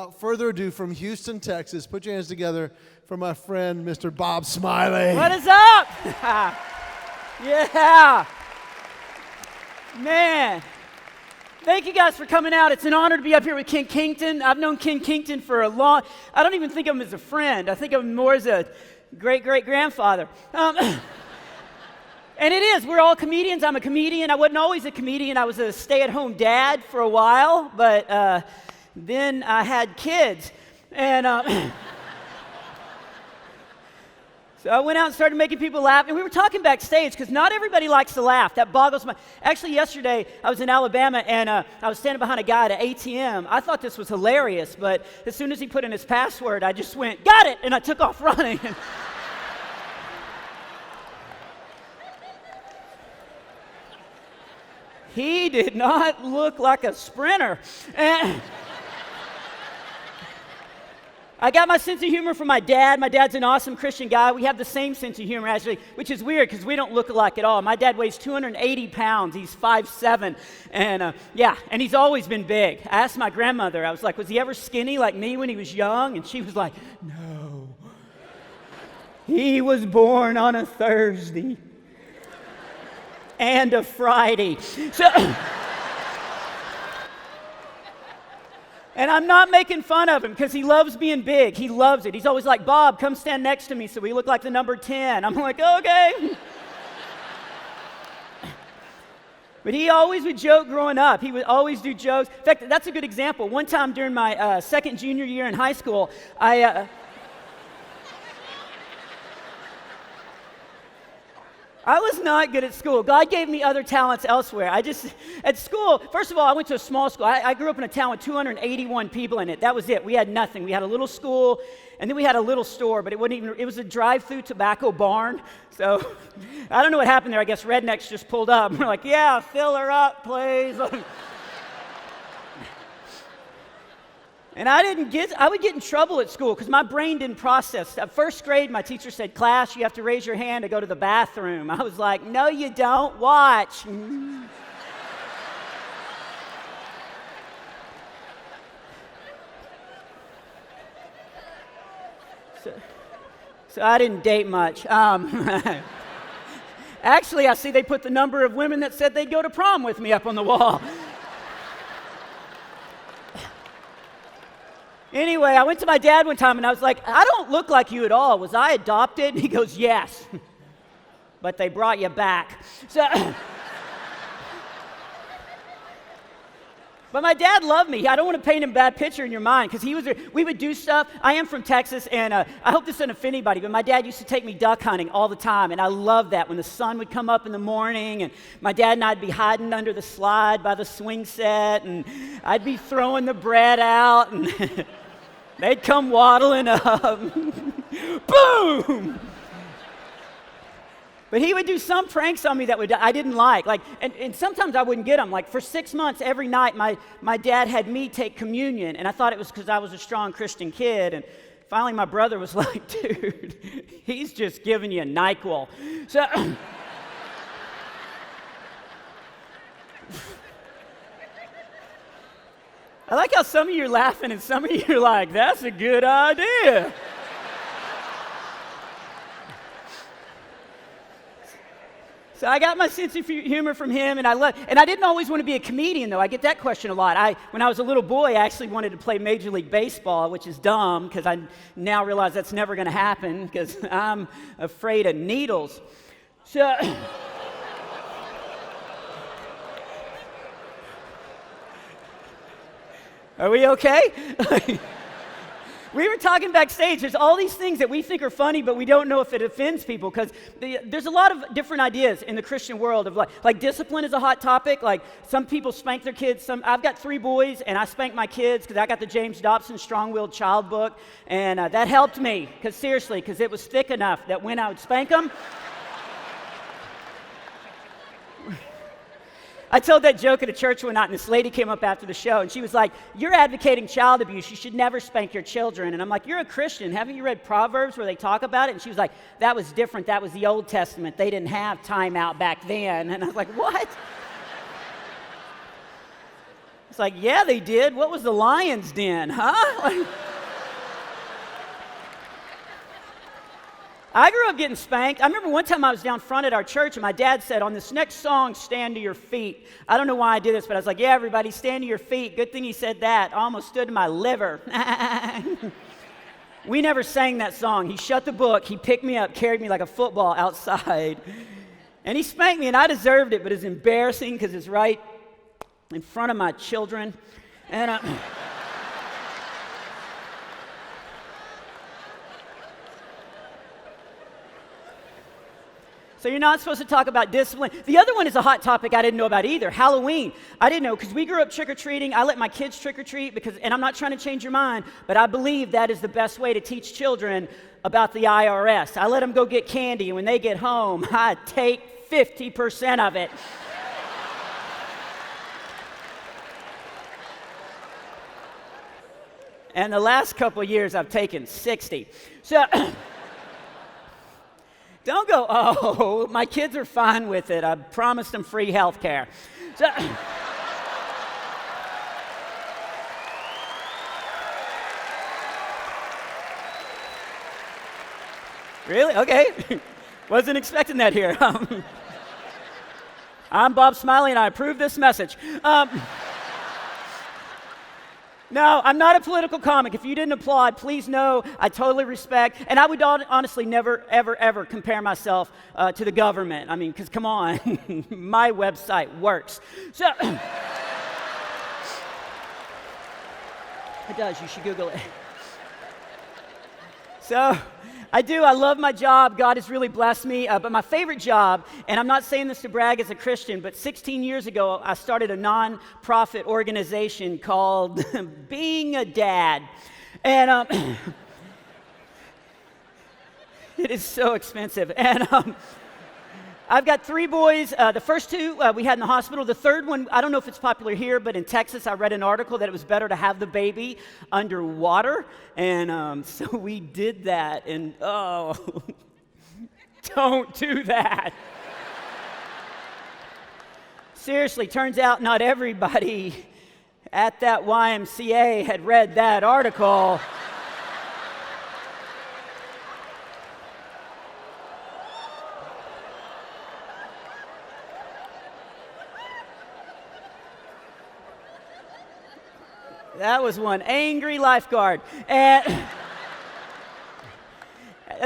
without further ado, from Houston, Texas, put your hands together for my friend, Mr. Bob Smiley. What is up? Yeah. Man. Thank you guys for coming out. It's an honor to be up here with Ken Kington. I've known Ken Kington for a long, I don't even think of him as a friend. I think of him more as a great-great-grandfather. And it is. We're all comedians. I'm a comedian. I wasn't always a comedian. I was a stay-at-home dad for a while, but then I had kids. And so I went out and started making people laugh. And we were talking backstage because not everybody likes to laugh. That boggles my... Actually, yesterday, I was in Alabama, and I was standing behind a guy at an ATM. I thought this was hilarious, but as soon as he put in his password, I just went, "Got it!" And I took off running. He did not look like a sprinter. And I got my sense of humor from my dad. My dad's an awesome Christian guy. We have the same sense of humor, actually, which is weird because we don't look alike at all. My dad weighs 280 pounds. He's 5'7", and and he's always been big. I asked my grandmother, I was like, was he ever skinny like me when he was young? And she was like, no. He was born on a Thursday and a Friday. So, and I'm not making fun of him because he loves being big. He loves it. He's always like, "Bob, come stand next to me so we look like the number 10. I'm like, okay. But he always would joke growing up. He would always do jokes. In fact, that's a good example. One time during my second junior year in high school, I was not good at school. God gave me other talents elsewhere. At school, first of all, I went to a small school. I grew up in a town with 281 people in it. That was it. We had nothing. We had a little school, and then we had a little store, but it was a drive-through tobacco barn. So I don't know what happened there. I guess rednecks just pulled up. We're like, "Yeah, fill her up, please." And I would get in trouble at school because my brain didn't process. At first grade, my teacher said, "Class, you have to raise your hand to go to the bathroom." I was like, "No, you don't. Watch." So I didn't date much. Actually, I see they put the number of women that said they'd go to prom with me up on the wall. Anyway, I went to my dad one time and I was like, "I don't look like you at all. Was I adopted?" And he goes, "Yes, but they brought you back." So, but my dad loved me. I don't want to paint him a bad picture in your mind because we would do stuff. I am from Texas, and I hope this doesn't offend anybody, but my dad used to take me duck hunting all the time, and I loved that when the sun would come up in the morning, and my dad and I'd be hiding under the slide by the swing set, and I'd be throwing the bread out, and they'd come waddling up. Boom! But he would do some pranks on me that I didn't like. And sometimes I wouldn't get them. Like for 6 months, every night, my dad had me take communion, and I thought it was because I was a strong Christian kid. And finally, my brother was like, "Dude, he's just giving you NyQuil." So I like how some of you are laughing and some of you are like, "That's a good idea." So I got my sense of humor from him, and I didn't always want to be a comedian, though. I get that question a lot. When I was a little boy, I actually wanted to play Major League Baseball, which is dumb, because I now realize that's never going to happen, because I'm afraid of needles. So... Are we okay? We were talking backstage. There's all these things that we think are funny, but we don't know if it offends people because there's a lot of different ideas in the Christian world of like discipline is a hot topic. Like some people spank their kids. I've got 3 boys, and I spank my kids because I got the James Dobson Strong-Willed Child book, and that helped me because it was thick enough that when I would spank them. I told that joke at a church one night, and this lady came up after the show, and she was like, "You're advocating child abuse. You should never spank your children." And I'm like, "You're a Christian. Haven't you read Proverbs where they talk about it?" And she was like, "That was different. That was the Old Testament. They didn't have time out back then." And I was like, "What?" It's like, yeah, they did. What was the lion's den, huh? Like, I grew up getting spanked. I remember one time I was down front at our church, and my dad said, on this next song, stand to your feet. I don't know why I did this, but I was like, yeah, everybody, stand to your feet. Good thing he said that. I almost stood to my liver. We never sang that song. He shut the book. He picked me up, carried me like a football outside. And he spanked me, and I deserved it, but it's embarrassing because it's right in front of my children. And so you're not supposed to talk about discipline. The other one is a hot topic I didn't know about either, Halloween. I didn't know because we grew up trick-or-treating. I let my kids trick-or-treat and I'm not trying to change your mind, but I believe that is the best way to teach children about the IRS. I let them go get candy, and when they get home, I take 50% of it. And the last couple of years, I've taken 60. So... Don't go, oh, my kids are fine with it. I promised them free health care. So, really? Okay. Wasn't expecting that here. I'm Bob Smiley, and I approve this message. No, I'm not a political comic. If you didn't applaud, please know I totally respect. And I would honestly never, ever, ever compare myself to the government. I mean, because come on, my website works. So, it does. You should Google it. So, I love my job. God has really blessed me. But my favorite job, and I'm not saying this to brag as a Christian, but 16 years ago, I started a non-profit organization called Being a Dad. And it is so expensive. And I've got 3 boys. The first 2 we had in the hospital. The third one, I don't know if it's popular here, but in Texas, I read an article that it was better to have the baby underwater. And so we did that. And oh, don't do that. Seriously, turns out not everybody at that YMCA had read that article. That was one angry lifeguard. And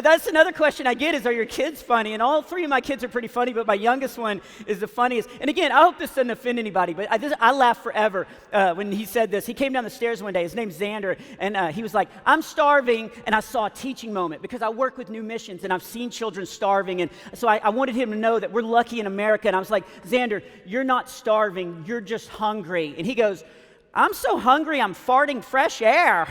that's another question I get is, are your kids funny? And all 3 of my kids are pretty funny, but my youngest one is the funniest. And again, I hope this doesn't offend anybody, but I laughed forever when he said this. He came down the stairs one day. His name's Xander, and he was like, I'm starving, and I saw a teaching moment because I work with new missions, and I've seen children starving, and so I wanted him to know that we're lucky in America. And I was like, Xander, you're not starving. You're just hungry. And he goes, I'm so hungry, I'm farting fresh air.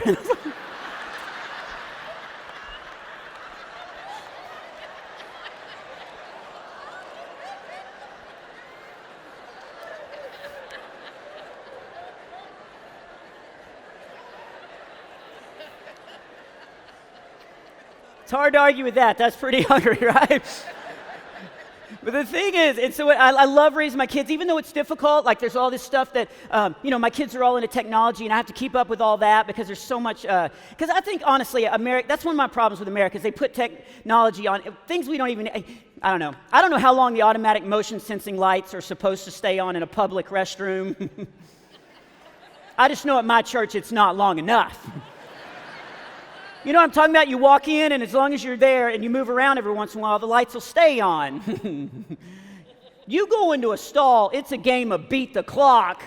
It's hard to argue with that. That's pretty hungry, right? But the thing is, and so I love raising my kids, even though it's difficult. Like there's all this stuff that, my kids are all into technology, and I have to keep up with all that because there's so much. Because I think honestly, that's one of my problems with America is they put technology on things we don't even. I don't know. I don't know how long the automatic motion sensing lights are supposed to stay on in a public restroom. I just know at my church it's not long enough. You know what I'm talking about? You walk in, and as long as you're there and you move around every once in a while, the lights will stay on. You go into a stall, it's a game of beat the clock.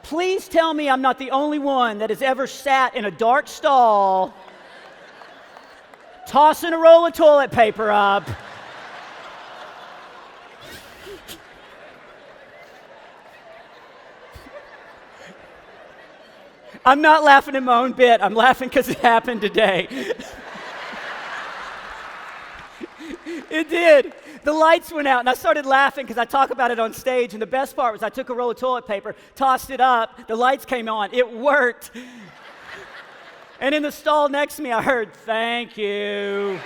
Please tell me I'm not the only one that has ever sat in a dark stall, tossing a roll of toilet paper up. I'm not laughing at my own bit. I'm laughing because it happened today. It did. The lights went out, and I started laughing because I talk about it on stage, and the best part was I took a roll of toilet paper, tossed it up, the lights came on. It worked. And in the stall next to me, I heard, "Thank you."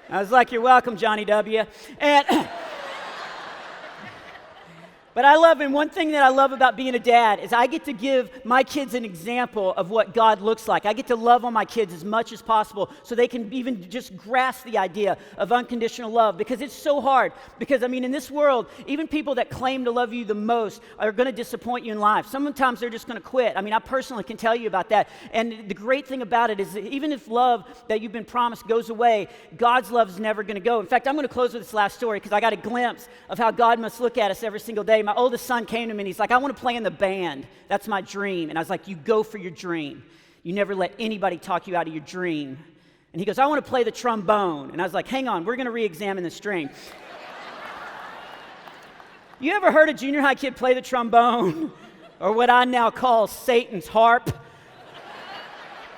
I was like, you're welcome, Johnny W. And but I love, and one thing that I love about being a dad is I get to give my kids an example of what God looks like. I get to love on my kids as much as possible so they can even just grasp the idea of unconditional love, because it's so hard. Because, I mean, in this world, even people that claim to love you the most are going to disappoint you in life. Sometimes they're just going to quit. I mean, I personally can tell you about that. And the great thing about it is that even if love that you've been promised goes away, God's love is never going to go. In fact, I'm going to close with this last story because I got a glimpse of how God must look at us every single day. My oldest son came to me and he's like, I want to play in the band. That's my dream. And I was like, you go for your dream. You never let anybody talk you out of your dream. And he goes, I want to play the trombone. And I was like, hang on, we're going to re-examine the string. You ever heard a junior high kid play the trombone? Or what I now call Satan's harp?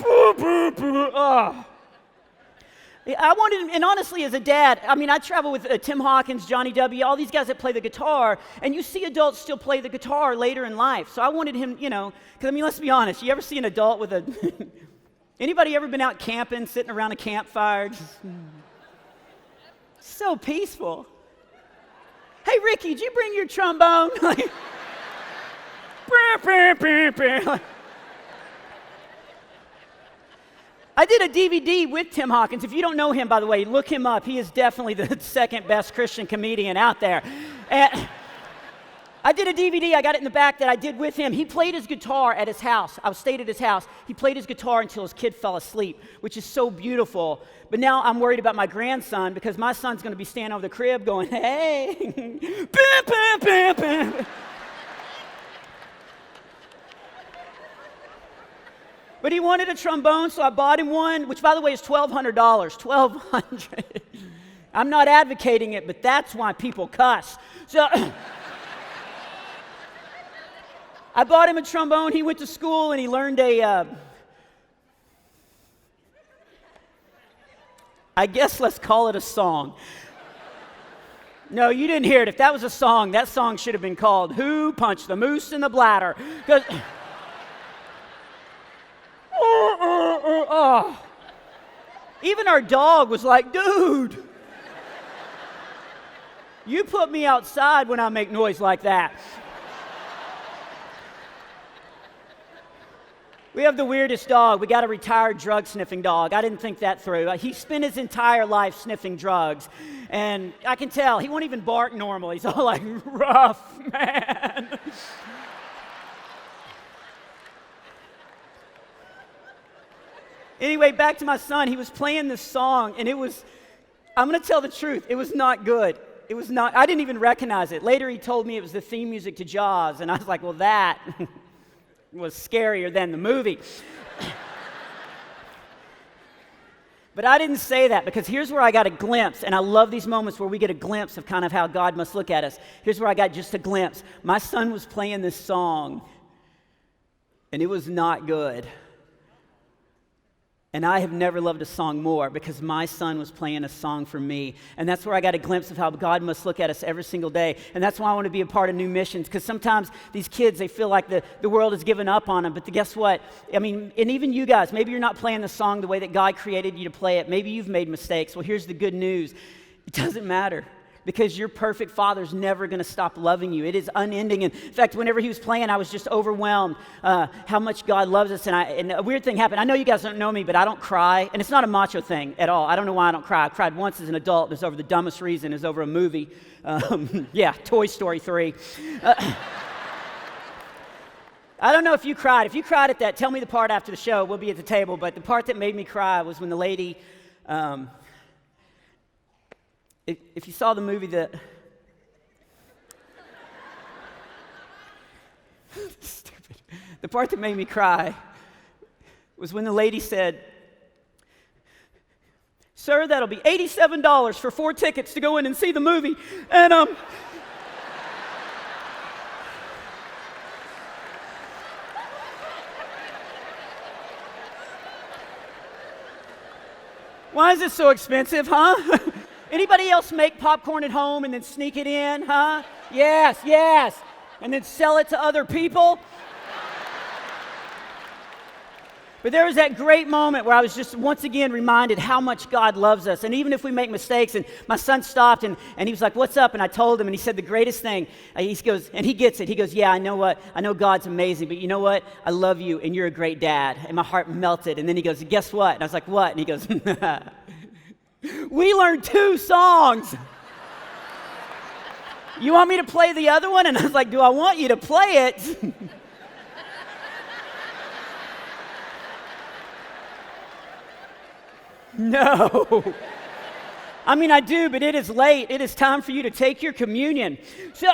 Oh. I wanted, and honestly, as a dad, I mean, I travel with Tim Hawkins, Johnny W., all these guys that play the guitar, and you see adults still play the guitar later in life. So I wanted him, you know, because, I mean, let's be honest. You ever see an adult with a, anybody ever been out camping, sitting around a campfire? Just, so peaceful. Hey, Ricky, did you bring your trombone? Like, I did a DVD with Tim Hawkins. If you don't know him, by the way, look him up. He is definitely the second best Christian comedian out there. And I did a DVD, I got it in the back, that I did with him. He played his guitar at his house. I stayed at his house. He played his guitar until his kid fell asleep, which is so beautiful. But now I'm worried about my grandson because my son's going to be standing over the crib going, hey, bam, bam, bam, bam. But he wanted a trombone, so I bought him one, which, by the way, is $1,200. $1,200. I'm not advocating it, but that's why people cuss. So I bought him a trombone. He went to school, and he learned I guess let's call it a song. No, you didn't hear it. If that was a song, that song should have been called Who Punched the Moose in the Bladder? Because oh. Even our dog was like, dude, you put me outside when I make noise like that. We have the weirdest dog. We got a retired drug-sniffing dog. I didn't think that through. He spent his entire life sniffing drugs. And I can tell, he won't even bark normal. He's all like, rough, man. Anyway, back to my son. He was playing this song, and I'm going to tell the truth, it was not good. It was not, I didn't even recognize it. Later, he told me it was the theme music to Jaws, and I was like, well, that was scarier than the movie. But I didn't say that, because here's where I got a glimpse, and I love these moments where we get a glimpse of kind of how God must look at us. Here's where I got just a glimpse. My son was playing this song, and it was not good. And I have never loved a song more, because my son was playing a song for me. And that's where I got a glimpse of how God must look at us every single day. And that's why I want to be a part of New Missions, because sometimes these kids, they feel like the world has given up on them. But guess what? I mean, and even you guys, maybe you're not playing the song the way that God created you to play it. Maybe you've made mistakes. Well, here's the good news. It doesn't matter, because your perfect Father's never going to stop loving you. It is unending. And in fact, whenever he was playing, I was just overwhelmed how much God loves us. And a weird thing happened. I know you guys don't know me, but I don't cry. And it's not a macho thing at all. I don't know why I don't cry. I cried once as an adult. It was over the dumbest reason. It was over a movie. Toy Story 3. I don't know if you cried. If you cried at that, tell me the part after the show. We'll be at the table. But the part that made me cry was when the lady... If you saw the movie stupid. The part that made me cry was when the lady said, "Sir, that'll be $87 for 4 tickets to go in and see the movie." And why is it so expensive, huh? Anybody else make popcorn at home and then sneak it in, huh? Yes. And then sell it to other people? But there was that great moment where I was just once again reminded how much God loves us. And even if we make mistakes, and my son stopped and he was like, "What's up?" And I told him, and he said the greatest thing. He goes, and he gets it. He goes, "Yeah, I know what? I know God's amazing, but you know what? I love you, and you're a great dad." And my heart melted. And then he goes, "Guess what?" And I was like, "What?" And he goes, "We learned 2 songs. You want me to play the other one?" And I was like, "Do I want you to play it?" No. I mean, I do, but it is late. It is time for you to take your communion. So